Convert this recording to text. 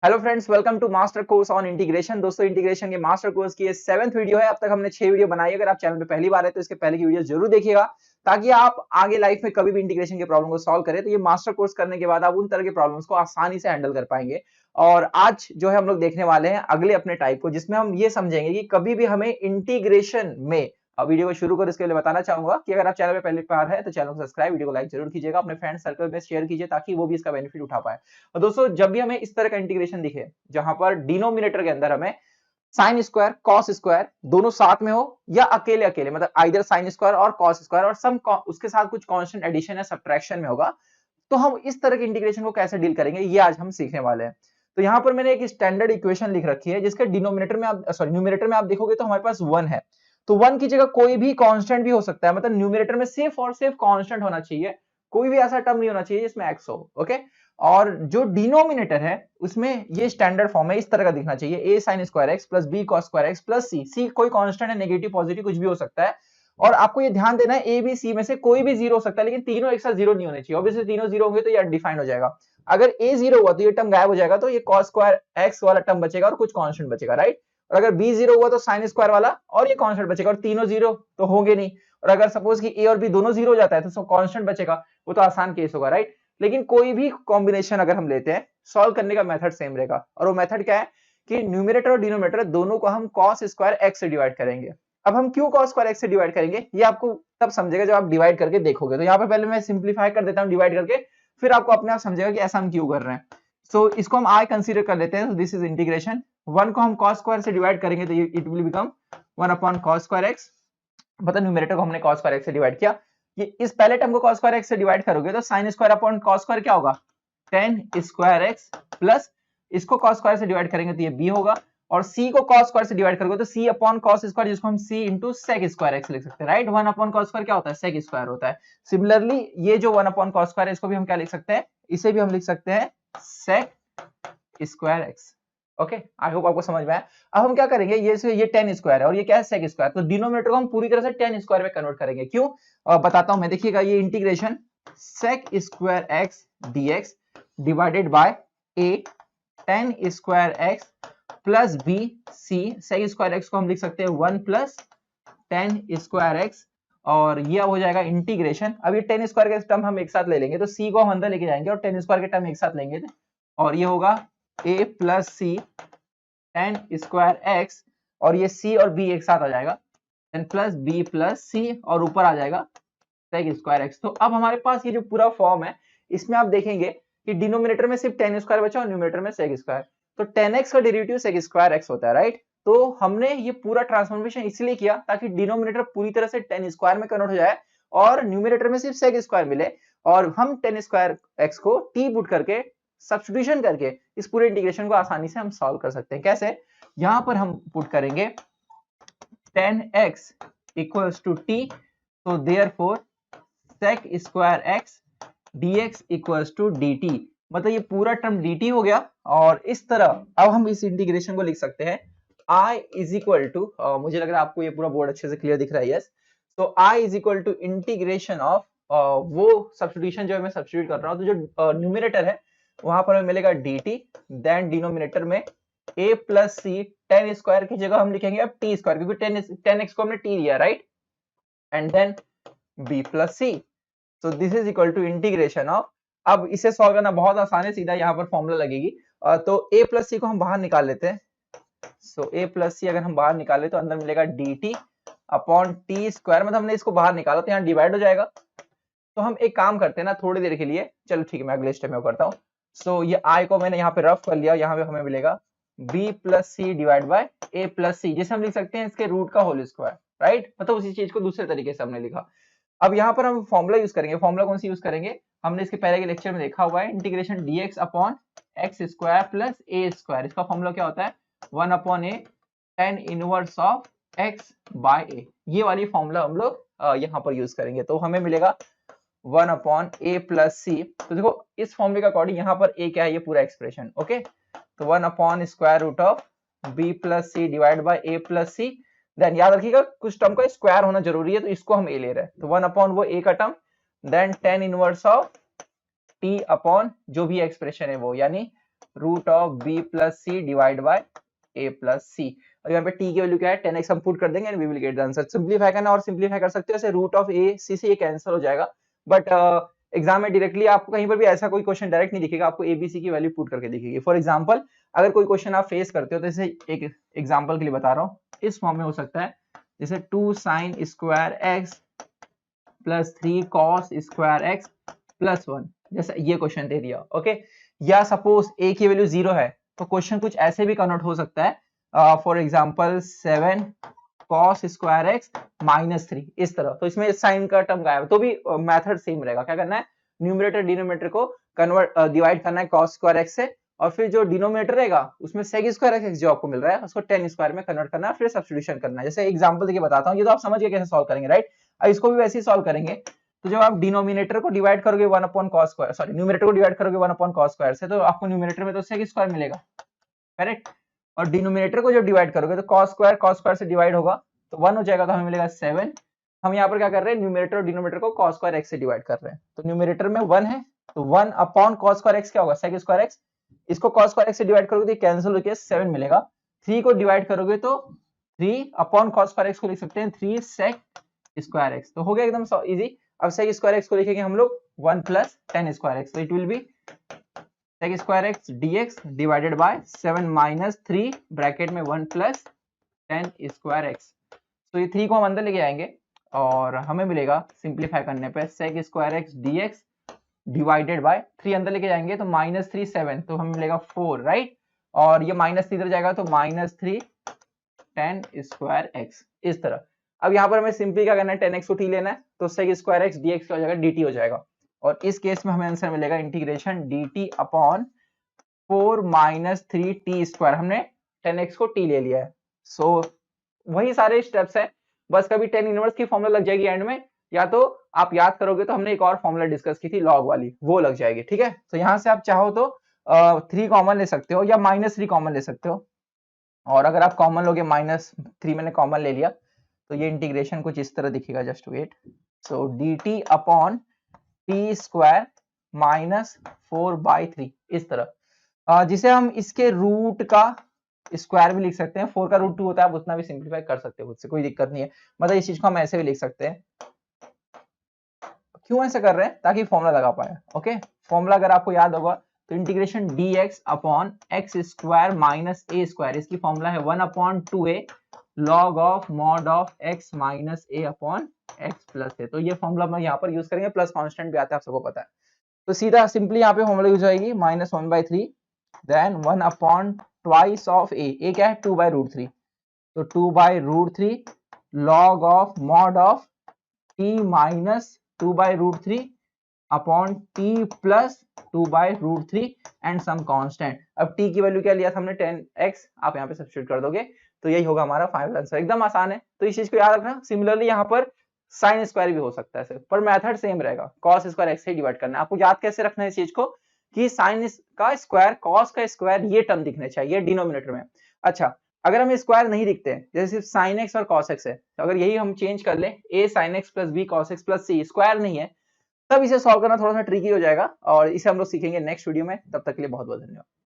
Hello friends, welcome to master course on integration. दोस्तों, integration के master course की ये 7th वीडियो है। अब तक हमने 6 वीडियो बनाई है। अगर आप चैनल पे पहली बार है तो इसके पहले की वीडियो जरूर देखिएगा, ताकि आप आगे लाइफ में कभी भी इंटीग्रेशन के प्रॉब्लम को सॉल्व करें तो ये मास्टर कोर्स करने के बाद आप उन तरह के प्रॉब्लम्स को आसानी से हैंडल कर पाएंगे। और आज जो है हम लोग देखने वाले हैं अगले अपने टाइप को, जिसमें हम ये समझेंगे कि कभी भी हमें इंटीग्रेशन में वीडियो को शुरू कर इसके लिए बताना चाहूंगा कि अगर आप चैनल पे पहली बार है तो चैनल को सब्सक्राइब, वीडियो को लाइक जरूर कीजिएगा, अपने फ्रेंड सर्कल में शेयर कीजिए ताकि वो भी इसका बेनिफिट उठा पाए। और दोस्तों, जब भी हमें इस तरह का इंटीग्रेशन दिखे जहां पर डिनोमिनेटर के अंदर हमें साइन स्क्वायर कॉस स्क्वायर दोनों साथ में हो या अकेले अकेले, मतलब आइदर साइन स्क्वायर और कॉस स्क्वायर और सम उसके साथ कुछ कांस्टेंट एडिशन या सब्ट्रैक्शन में होगा, तो हम इस तरह के इंटीग्रेशन को कैसे डील करेंगे ये आज हम सीखने वाले हैं। तो यहाँ पर मैंने एक स्टैंडर्ड इक्वेशन लिख रखी है जिसके डिनोमिनेटर में आप न्यूमिनेटर में आप देखोगे तो हमारे पास 1 है। तो 1 की जगह कोई भी कांस्टेंट भी हो सकता है, मतलब न्यूमिनेटर में सिर्फ और सिर्फ कांस्टेंट होना चाहिए, कोई भी ऐसा टर्म नहीं होना चाहिए जिसमें एक्स हो। ओके, और जो डिनोमिनेटर है उसमें ये स्टैंडर्ड फॉर्म है, इस तरह का दिखना चाहिए, A sine square X plus B cos square X plus C. C कोई कांस्टेंट है, नेगेटिव पॉजिटिव कुछ भी हो सकता है। और आपको ये ध्यान देना है ए बी सी में से कोई भी जीरो हो सकता है, लेकिन तीनों एक साथ जीरो नहीं होने चाहिए। ऑब्वियसली तीनों जीरो होंगे तो ये अनडिफाइंड हो जाएगा। अगर ए जीरो हुआ तो ये टर्म गायब हो जाएगा, तो ये कॉस स्क्वायर एक्स वाला टर्म बचेगा और कुछ कांस्टेंट बचेगा, राइट। और अगर बी जीरो हुआ तो साइन स्क्वायर वाला और ये कांस्टेंट बचेगा, और तीनों जीरो तो होंगे नहीं। और अगर सपोज कि ए और बी दोनों जीरो हो जाता है तो कांस्टेंट बचेगा, वो तो आसान केस होगा, राइट। लेकिन कोई भी कॉम्बिनेशन अगर हम लेते हैं, सॉल्व करने का मेथड सेम रहेगा। और वो मेथड क्या है कि न्यूमिनेटर और डिनोमिनेटर दोनों को हम कॉस स्क्वायर एक्स से डिवाइड करेंगे। अब हम क्यों कॉस स्क्वायर एक्स से डिवाइड करेंगे ये आपको तब समझेगा जब आप डिवाइड करके देखोगे। तो यहाँ पे पहले मैं सिंप्लीफाई कर देता हूँ डिवाइड करके, फिर आपको अपने आप समझेगा कि ऐसा हम क्यों कर रहे हैं। सो इसको हम आई कंसीडर कर लेते हैं। This is integration. 1 को हम cos स्क्वायर से डिवाइड करेंगे तो it will become 1 upon cos square x। मतलब न्यूमरेटर को हमने cos स्क्वायर x से डिवाइड किया। ये इस पहले टर्म को cos स्क्वायर x से डिवाइड करोगे तो sin square upon cos square क्या होगा, tan स्क्वायर x प्लस इसको cos स्क्वायर से डिवाइड करेंगे तो ये b होगा, और c को cos स्क्वायर से डिवाइड करोगे तो c अपॉन cos स्क्वायर, जिसको हम c into sec square x लिख सकते हैं, राइट। 1 अपॉन cos स्क्वायर क्या होता है, sec स्क्वायर होता है। सिमिलरली ये जो 1 अपॉन cos स्क्वायर है इसको भी हम क्या लिख सकते हैं, इसे भी हम लिख सकते हैं sec square x. Okay, I hope आपको समझ में आया। अब हम क्या करेंगे, ये tan स्क्वायर है और ये क्या है sec स्क्वायर, तो डिनोमिनेटर को हम पूरी तरह से tan स्क्वायर में कन्वर्ट करेंगे। क्यों बताता हूं मैं, देखिएगा ये integration sec square x dx divided by a tan square X plus b c। sec square x को हम लिख सकते हैं 1 प्लस tan स्क्वायर एक्स, और ये हो जाएगा इंटीग्रेशन। अब ये tan स्क्वायर के टर्म हम एक साथ ले लेंगे तो c को हम अंदर लेके जाएंगे और tan स्क्वायर के टर्म एक साथ लेंगे, और ये होगा a plus c tan square एक्स, और ये c और b एक साथ आ जाएगा, देन प्लस b प्लस सी, और ऊपर आ जाएगा sec स्क्वायर एक्स। तो अब हमारे पास ये जो पूरा फॉर्म है इसमें आप देखेंगे कि डिनोमिनेटर में सिर्फ tan स्क्वायर बचा और न्यूमरेटर में sec स्क्वायर। तो tan x का डेरिवेटिव sec स्क्वायर x होता है, राइट। तो हमने ये पूरा ट्रांसफॉर्मेशन इसलिए किया ताकि डिनोमिनेटर पूरी तरह से tan स्क्वायर में कन्वर्ट हो जाए और न्यूमरेटर में सिर्फ sec स्क्वायर मिले, और हम tan स्क्वायर x को t पुट करके सब्स्टिट्यूशन करके इस पूरे इंटीग्रेशन को आसानी से हम सॉल्व कर सकते हैं। कैसे, यहां पर हम पुट करेंगे tan x equals to t, तो therefore sec square x dx equals to dt। मतलब ये पूरा टर्म dt हो गया, और इस तरह अब हम इस इंटीग्रेशन को लिख सकते हैं I इज इक्वल टू, मुझे लग रहा है आपको ये पूरा बोर्ड अच्छे से क्लियर दिख रहा है, यस। तो I is equal to integration of वो सब्स्टिट्यूशन जो मैं सब्स्टिट्यूट कर रहा हूं, तो जो न्यूमरेटर है वहां पर हमें मिलेगा dt, देन डिनोमिनेटर में a plus c, tan square की जगह हम लिखेंगे अब t स्क्वायर, क्योंकि tan x को हमने t लिया, right, and then b plus c. So this is equal to integration of, अब इसे सॉल्व करना बहुत आसान है, सीधा यहाँ पर फॉर्मूला लगेगी। तो a प्लस सी को हम बाहर निकाल लेते हैं। सो a प्लस सी अगर हम बाहर निकाले तो अंदर मिलेगा dt अपॉन टी स्क्वायर, मतलब हमने इसको बाहर निकाला तो यहाँ डिवाइड हो जाएगा। तो हम एक काम करते हैं ना थोड़ी देर के लिए, चलो ठीक है मैं अगले स्टेप में करता हूँ। सो ये i को मैंने यहाँ पे रफ कर लिया, यहाँ पे हमें मिलेगा b plus C divide by a plus C, जिसे हम लिख सकते हैं इसके रूट का होल स्क्वायर, राइट। मतलब उसी चीज को दूसरे तरीके से हमने लिखा। अब यहाँ पर हम फॉर्मूला यूज करेंगे। फॉर्मूला कौन सी यूज करेंगे, हमने इसके पहले के लेक्चर में देखा हुआ है, integration dx upon X square plus A square. इसका फॉर्मूला क्या होता है, 1 upon A tan inverse of x by A. ये वाली फॉर्मूला हम लोग यहाँ पर यूज करेंगे, तो हमें मिलेगा 1 अपॉन ए प्लस सी। तो देखो इस फॉर्मूले के अकॉर्डिंग यहाँ पर a क्या है, ये पूरा एक्सप्रेशन, ओके। तो 1 upon square root of b plus C divide by a plus c. Then याद रखिएगा कुछ टर्म का स्क्वायर होना जरूरी है, तो इसको हम a ले रहे हैं, तो 1 अपॉन वो a का term, then tan inverse of t upon जो भी एक्सप्रेशन है वो, यानी root of B plus C divide by A plus सी। और यहाँ पे टी की वैल्यू क्या है 10x हम पुट कर देंगे and we will get the answer. Simplify करना और सिंपलीफाई कर सकते हो, जैसे रूट ऑफ ए सी से ये कैंसिल हो जाएगा, बट एग्जाम में डायरेक्टली आपको कहीं पर भी ऐसा कोई क्वेश्चन डायरेक्ट नहीं दिखेगा, आपको एबीसी की वैल्यू पुट करके दिखेगी। फॉर एग्जांपल अगर कोई क्वेश्चन आप फेस करते हो तो जैसे एक एग्जांपल के लिए बता रहा हूँ, इस फॉर्म में हो सकता है जैसे 2 sin square x plus 3 cos square x plus 1, जैसे ये क्वेश्चन दे दिया। ओके, या सपोज a की वैल्यू 0 है तो क्वेश्चन कुछ ऐसे भी कन्वर्ट हो सकता है, for example 7 cos square x minus 3, इस तरह। तो इसमें साइन का टर्म गायब, तो भी मेथड सेम रहेगा। क्या करना है, न्यूमरेटर डिनोमिनेटर को कन्वर्ट डिवाइड करना है cos स्क्वायर x से, और फिर जो डिनोमिनेटर रहेगा उसमें sec स्क्वायर x जो आपको मिल रहा है उसको tan स्क्वायर में कन्वर्ट करना है, फिर सब्स्टिट्यूशन करना है। जैसे एग्जांपल देखिए बताता हूँ, ये तो आप समझ गए कैसे सॉल्व करेंगे, राइट। अब इसको भी वैसे ही सॉल्व करेंगे। तो जब आप डिनोमिनेटर को डिवाइड करोगे 1 upon cos square, sorry numerator को डिवाइड करोगे 1 अपॉन cos स्क्वायर से, तो आपको न्यूमरेटर में तो sec स्क्वायर मिलेगा, करेक्ट। और डिनोमिनेटर को जब डिवाइड करोगे तो cos स्क्वायर से डिवाइड होगा तो 1 हो जाएगा, तो हमें मिलेगा 7। हम यहाँ पर क्या कर रहे हैं, न्यूमरेटर और डिनोमिनेटर को cos स्क्वायर x से डिवाइड कर रहे हैं, तो न्यूमरेटर में 1 है तो 1 अपॉन cos स्क्वायर x क्या होगा, sec स्क्वायर x। इसको cos स्क्वायर x से डिवाइड करोगे तो कैंसिल होकर 7 मिलेगा। 3 को डिवाइड करोगे तो 3 अपॉन cos स्क्वायर x को लिख सकते हैं 3 sec स्क्वायर x, तो हो गया एकदम इजी। अब sec स्क्वायर x को लिखेंगे हम लोग 1 प्लस tan स्क्वायर x, तो it will be sec square x dx divided by 7 minus 3 bracket में 1 प्लस tan स्क्वायर x। तो ये 3 को हम अंदर लेके आएंगे और हमें मिलेगा सिंप्लीफाई करने पे sec square x dx divided by 3 अंदर लेके जाएंगे तो माइनस 3 7, तो हमें मिलेगा 4, राइट। और ये माइनस 3 इधर जाएगा तो माइनस 3 tan स्क्वायर x, इस तरह। अब यहाँ पर हमें सिंपली क्या करना है, tan x को t लेना है, तो sec स्क्वायर x dx क्या हो जाएगा, dt हो जाएगा। और इस केस में हमें आंसर मिलेगा integration dt upon 4 minus 3 T square, हमने tan x को t ले लिया है। सो वही सारे स्टेप्स है, बस कभी tan इनवर्स की फॉर्मूला लग जाएगी एंड में, या तो आप याद करोगे तो हमने एक और फॉर्मूला डिस्कस की थी लॉग वाली, वो लग जाएगी, ठीक है। तो यहाँ से आप चाहो तो 3 कॉमन ले सकते हो या माइनस 3 कॉमन ले सकते हो, और अगर आप कॉमन लोगे माइनस 3 मैंने कॉमन ले लिया तो ये इंटीग्रेशन कुछ इस तरह दिखेगा, जस्ट वेट। सो dt upon T square minus 4/3, इस तरह, जिसे हम इसके रूट का स्क्वायर भी लिख सकते हैं। 4 का रूट 2 होता है, आप उतना भी सिंप्लीफाई कर सकते हो खुद से, कोई दिक्कत नहीं है। मतलब इस चीज को हम ऐसे भी लिख सकते हैं। क्यों ऐसे कर रहे हैं, ताकि फॉर्मूला लगा पाए। ओके, फॉर्मूला अगर आपको याद होगा तो integration dx upon X square minus A square, इसकी फॉर्मूला है 1 upon 2a log of mod of x minus a upon x plus a। तो ये फॉर्मूला हम यहाँ पर यूज करेंगे, प्लस कांस्टेंट भी आता है, आप सबको पता है। तो सीधा सिंपली यहाँ पे फॉर्मूला यूज होगी minus 1/3 then 1 upon twice of a क्या है 2/√3, तो 2/√3 log of mod of t minus 2/√3 upon t plus 2/√3 and some constant. अब t की वैल्यू क्या लिया था हमने 10x, आप यहाँ पे सब्स्टिट्यूट कर दोगे तो यही होगा हमारा फाइनल आंसर। एकदम आसान है, तो इस चीज को याद रखना। सिमिलरली यहाँ पर साइन स्क्वायर भी हो सकता है सिर्फ, पर मेथड सेम रहेगा, cos स्क्वायर x से डिवाइड करना है। आपको याद कैसे रखना है इस चीज को कि साइन का स्क्वायर cos का स्क्वायर ये टर्म दिखने चाहिए डिनोमिनेटर में। अच्छा, अगर हमें स्क्वायर नहीं दिखते हैं, जैसे सिर्फ sin x और cos x है, तो अगर यही हम चेंज कर ले a sin x plus b cos x plus c square नहीं है, तब इसे सॉल्व करना थोड़ा सा ट्रिकी हो जाएगा, और इसे हम लोग सीखेंगे नेक्स्ट वीडियो में। तब तक के लिए बहुत बहुत धन्यवाद।